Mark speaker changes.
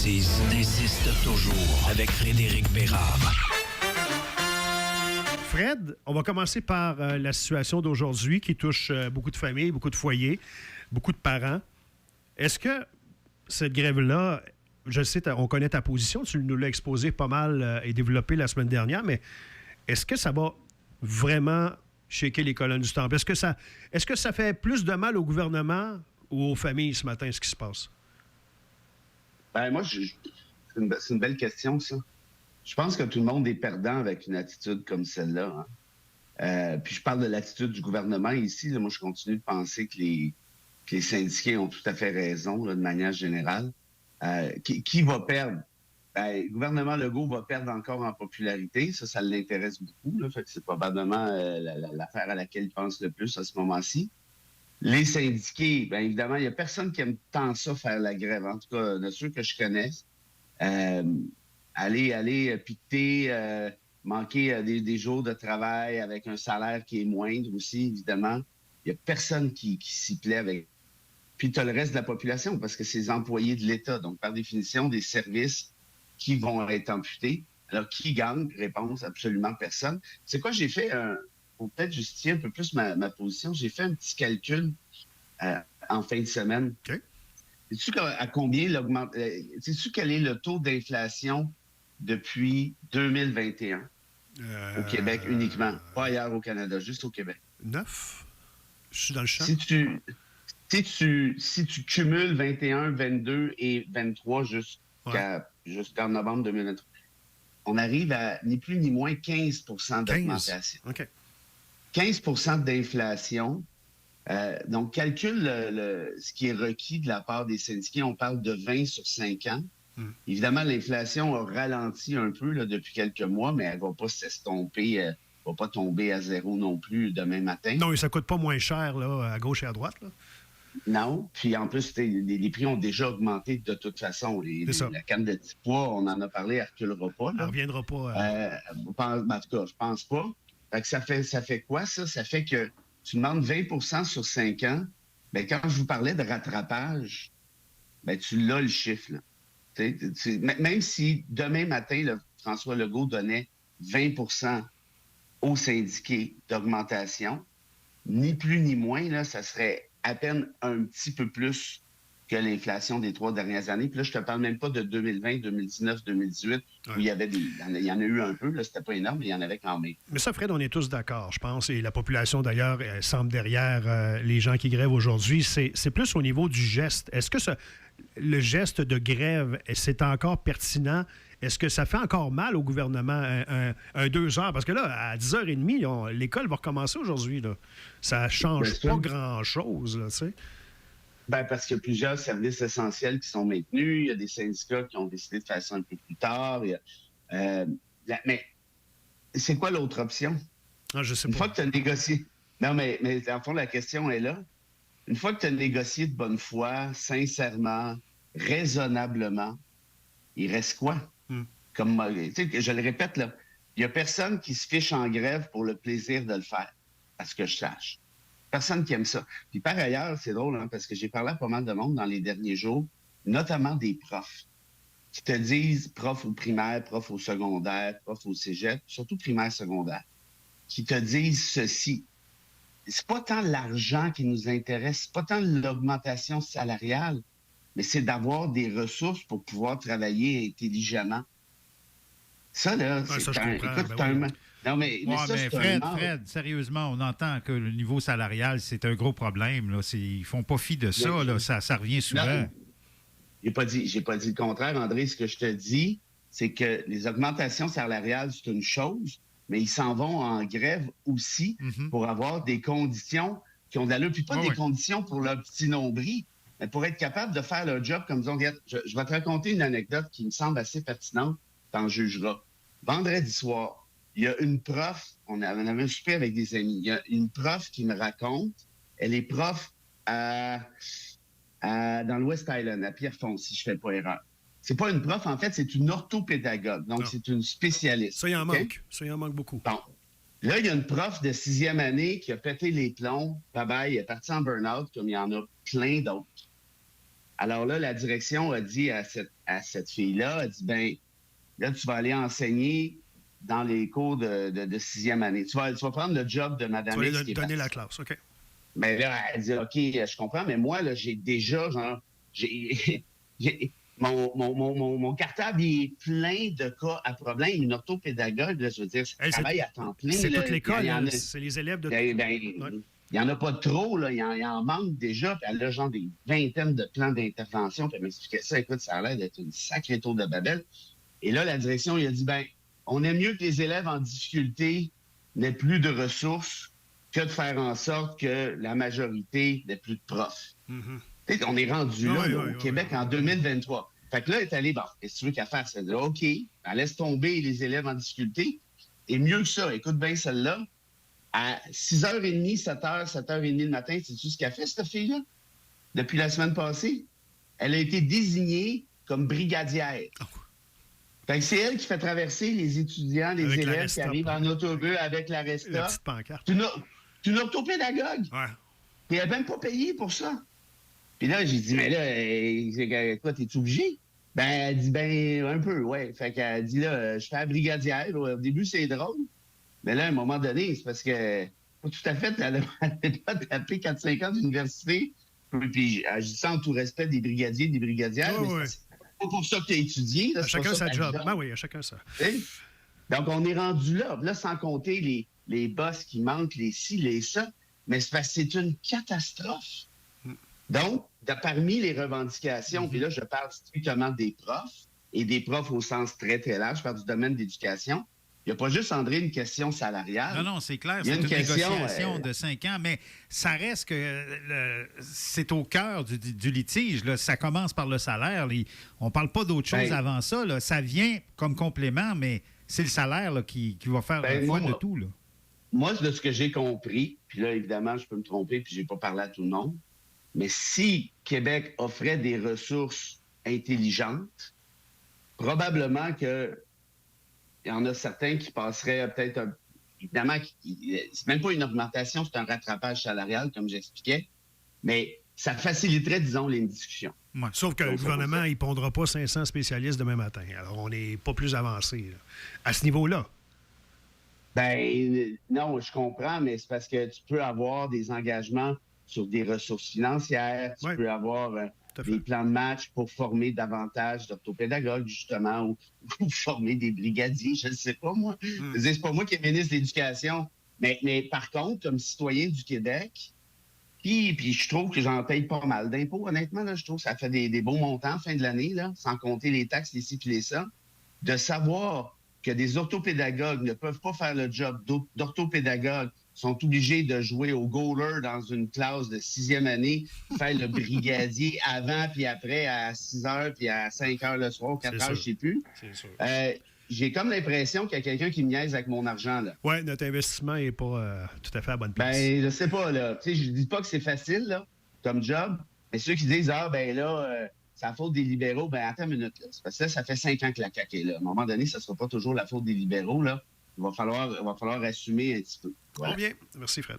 Speaker 1: l'expertise insiste toujours avec Frédéric Bérard.
Speaker 2: Fred, on va commencer par la situation d'aujourd'hui qui touche beaucoup de familles, beaucoup de foyers, beaucoup de parents. Est-ce que cette grève-là, je sais, on connaît ta position, tu nous l'as exposé pas mal et développé la semaine dernière, mais est-ce que ça va vraiment shaker les colonnes du temple? Est-ce que ça fait plus de mal au gouvernement ou aux familles ce matin, ce qui se passe?
Speaker 3: Ben moi, c'est une belle question, ça. Je pense que tout le monde est perdant avec une attitude comme celle-là. Hein. Puis je parle de l'attitude du gouvernement ici. Là, moi, je continue de penser que les syndiqués ont tout à fait raison, là, de manière générale. Qui va perdre? Ben, le gouvernement Legault va perdre encore en popularité. Ça l'intéresse beaucoup. Là, fait que c'est probablement l'affaire à laquelle il pense le plus à ce moment-ci. Les syndiqués, bien évidemment, il n'y a personne qui aime tant ça faire la grève. En tout cas, de ceux que je connaisse. Aller piqueter, manquer des jours de travail avec un salaire qui est moindre aussi, évidemment. Il n'y a personne qui s'y plaît avec. Puis tu as le reste de la population parce que c'est les employés de l'État. Donc, par définition, des services qui vont être amputés. Alors, qui gagne? Réponse, absolument personne. C'est quoi, j'ai fait pour peut-être justifier un peu plus ma position, j'ai fait un petit calcul en fin de semaine.
Speaker 2: OK.
Speaker 3: Sais-tu à combien l'augmente? Sais-tu quel est le taux d'inflation depuis 2021 au Québec uniquement? Pas ailleurs au Canada, juste au Québec.
Speaker 2: 9? Je suis dans le champ.
Speaker 3: Si tu cumules 21, 22 et 23 jusqu'en novembre 2023, on arrive à ni plus ni moins 15 d'augmentation.
Speaker 2: 15? OK.
Speaker 3: 15 d'inflation. Donc, calcule ce qui est requis de la part des syndiqués. On parle de 20 sur 5 ans. Évidemment, l'inflation a ralenti un peu là, depuis quelques mois, mais elle ne va pas s'estomper, elle ne va pas tomber à zéro non plus demain matin.
Speaker 2: Non, et ça ne coûte pas moins cher là, à gauche et à droite. Là.
Speaker 3: Non. Puis en plus, les prix ont déjà augmenté de toute façon. La canne de petits pois, on en a parlé, elle ne reculera pas. Là.
Speaker 2: Elle ne reviendra pas.
Speaker 3: En tout cas, je pense pas. Fait que ça fait quoi, ça? Ça fait que tu demandes 20 sur 5 ans. Bien, quand je vous parlais de rattrapage, bien, tu l'as le chiffre. Là. Même si demain matin, là, François Legault donnait 20 aux syndiqués d'augmentation, ni plus ni moins, là, ça serait à peine un petit peu plus que l'inflation des 3 dernières années. Puis là, je te parle même pas de 2020, 2019, 2018, où il y en a eu un peu, là, c'était pas énorme, mais il y en avait quand même.
Speaker 2: Mais ça, Fred, on est tous d'accord, je pense, et la population, d'ailleurs, semble derrière les gens qui grèvent aujourd'hui. C'est plus au niveau du geste. Est-ce que le geste de grève, c'est encore pertinent? Est-ce que ça fait encore mal au gouvernement un 2 heures? Parce que là, à 10h30, l'école va recommencer aujourd'hui. Là. Ça change pas grand-chose, là, tu sais.
Speaker 3: Ben, parce qu'il y a plusieurs services essentiels qui sont maintenus. Il y a des syndicats qui ont décidé de faire ça un peu plus tard. Mais c'est quoi l'autre option?
Speaker 2: Ah, je sais pas.
Speaker 3: Une fois que tu as négocié... Non, mais en fond, la question est là. Une fois que tu as négocié de bonne foi, sincèrement, raisonnablement, il reste quoi? Comme, je le répète, là, il n'y a personne qui se fiche en grève pour le plaisir de le faire, à ce que je sache. Personne qui aime ça. Puis par ailleurs, c'est drôle, hein, parce que j'ai parlé à pas mal de monde dans les derniers jours, notamment des profs, qui te disent, profs au primaire, profs au secondaire, profs au cégep, surtout primaire, secondaire, qui te disent ceci. C'est pas tant l'argent qui nous intéresse, c'est pas tant l'augmentation salariale, mais c'est d'avoir des ressources pour pouvoir travailler intelligemment. Ça, là,
Speaker 4: Non, mais Fred, sérieusement, on entend que le niveau salarial, c'est un gros problème. Là. Ils font pas fi de ça. Là. Ça revient souvent. Non,
Speaker 3: j'ai pas dit le contraire, André. Ce que je te dis, c'est que les augmentations salariales, c'est une chose, mais ils s'en vont en grève aussi pour avoir des conditions qui ont de l'allure. Puis pas des conditions pour leur petit nombril, mais pour être capable de faire leur job comme disons. Je vais te raconter une anecdote qui me semble assez pertinente. T'en jugeras. Vendredi soir, il y a une prof, on avait un souper avec des amis, il y a une prof qui me raconte, elle est prof dans l'Ouest Island, à Pierrefonds, si je ne fais pas erreur. C'est pas une prof, en fait, c'est une orthopédagogue, donc c'est une spécialiste.
Speaker 2: Ça, il en manque. Ça, il en manque beaucoup.
Speaker 3: Bon. Là, il y a une prof de 6e année qui a pété les plombs, bye-bye, elle est partie en burn-out, comme il y en a plein d'autres. Alors là, la direction a dit à cette fille-là, elle dit, ben là, tu vas aller enseigner dans les cours de sixième année. Tu vas prendre le job de Madame X.
Speaker 2: Tu vas donner la classe, OK.
Speaker 3: Mais là, elle dit, OK, je comprends, mais moi, là, j'ai déjà, mon cartable, il est plein de cas à problème. Une orthopédagogue, là, je veux dire, ça travaille à temps plein.
Speaker 2: C'est toute l'école, c'est les élèves de...
Speaker 3: Il n'y en a pas trop, là. Il en manque déjà. Puis elle a genre des vingtaines de plans d'intervention. Puis elle m'expliquait ça. Écoute, ça a l'air d'être une sacrée tour de Babel. Et là, la direction, il a dit, ben, on aime mieux que les élèves en difficulté n'aient plus de ressources que de faire en sorte que la majorité n'ait plus de profs. Mm-hmm. On est rendu au Québec en 2023. Fait que là, elle est allée, bon, qu'est-ce que tu veux qu'à faire? C'est OK, elle laisse tomber les élèves en difficulté. Et mieux que ça, écoute bien celle-là, à 6h30, 7h, 7h30 le matin, sais-tu ce qu'elle fait, cette fille-là? Depuis la semaine passée? Elle a été désignée comme brigadière. Oh. Fait que c'est elle qui fait traverser les étudiants, les avec élèves qui arrivent en autobus avec la Resta.
Speaker 2: La petite pancarte.
Speaker 3: C'est une orthopédagogue. Ouais. Puis elle n'a même pas payé pour ça. Puis là, j'ai dit, mais là, quoi, t'es-tu obligé? Ben, elle dit, ben, un peu, ouais. Fait qu'elle dit, là, je fais la brigadière. Au début, c'est drôle. Mais là, à un moment donné, c'est parce que, pas tout à fait, elle n'a pas tapé 4-5 ans d'université. Puis, je dis ça en tout respect des brigadiers, des brigadières.
Speaker 2: Oh,
Speaker 3: mais c'est pas pour ça que tu as étudié. Là,
Speaker 2: à chacun sa job. Ben oui, à chacun ça.
Speaker 3: Donc, on est rendu là. Là, sans compter les boss qui manquent, les ci, les ça. Mais c'est parce que c'est une catastrophe. Donc, parmi les revendications, puis là, je parle strictement des profs, et des profs au sens très, très large, je parle du domaine d'éducation. Il n'y a pas juste, André, une question salariale.
Speaker 4: Non, c'est clair, c'est une négociation de 5 ans, mais ça reste que c'est au cœur du litige. Là. Ça commence par le salaire. On ne parle pas d'autre chose avant ça. Là. Ça vient comme complément, mais c'est le salaire là, qui va faire foi de tout. Là.
Speaker 3: Moi, de ce que j'ai compris, puis là, évidemment, je peux me tromper, puis je n'ai pas parlé à tout le monde, mais si Québec offrait des ressources intelligentes, probablement que il y en a certains qui passeraient peut-être, évidemment, c'est même pas une augmentation, c'est un rattrapage salarial, comme j'expliquais, mais ça faciliterait, disons, les discussions.
Speaker 2: Ouais, sauf que le gouvernement, il ne pondra pas 500 spécialistes demain matin. Alors, on n'est pas plus avancé là, à ce niveau-là.
Speaker 3: Ben non, je comprends, mais c'est parce que tu peux avoir des engagements sur des ressources financières, tu peux avoir des plans de match pour former davantage d'orthopédagogues, justement, ou former des brigadiers, je ne sais pas, moi. C'est pas moi qui est ministre de l'Éducation. Mais par contre, comme citoyen du Québec, puis je trouve que j'en paye pas mal d'impôts, honnêtement, là, je trouve que ça fait des beaux montants fin de l'année, là, sans compter les taxes, les ci puis les ça, de savoir que des orthopédagogues ne peuvent pas faire le job d'orthopédagogue, sont obligés de jouer au goaler dans une classe de 6e année, faire le brigadier avant puis après à 6 heures puis à 5 heures le soir, 4 heures, je ne sais plus. C'est sûr. J'ai comme l'impression qu'il y a quelqu'un qui me niaise avec mon argent.
Speaker 2: Oui, notre investissement n'est pas tout à fait à bonne place.
Speaker 3: Ben, je sais pas, là. Tu sais, je dis pas que c'est facile, là, comme job, mais ceux qui disent, ben là, c'est la faute des libéraux, ben attends une minute, là. Parce que ça fait 5 ans que la CAQ est là. À un moment donné, ça ne sera pas toujours la faute des libéraux, là. Il va falloir assumer un petit peu.
Speaker 2: Voilà. Bien. Merci, Fred.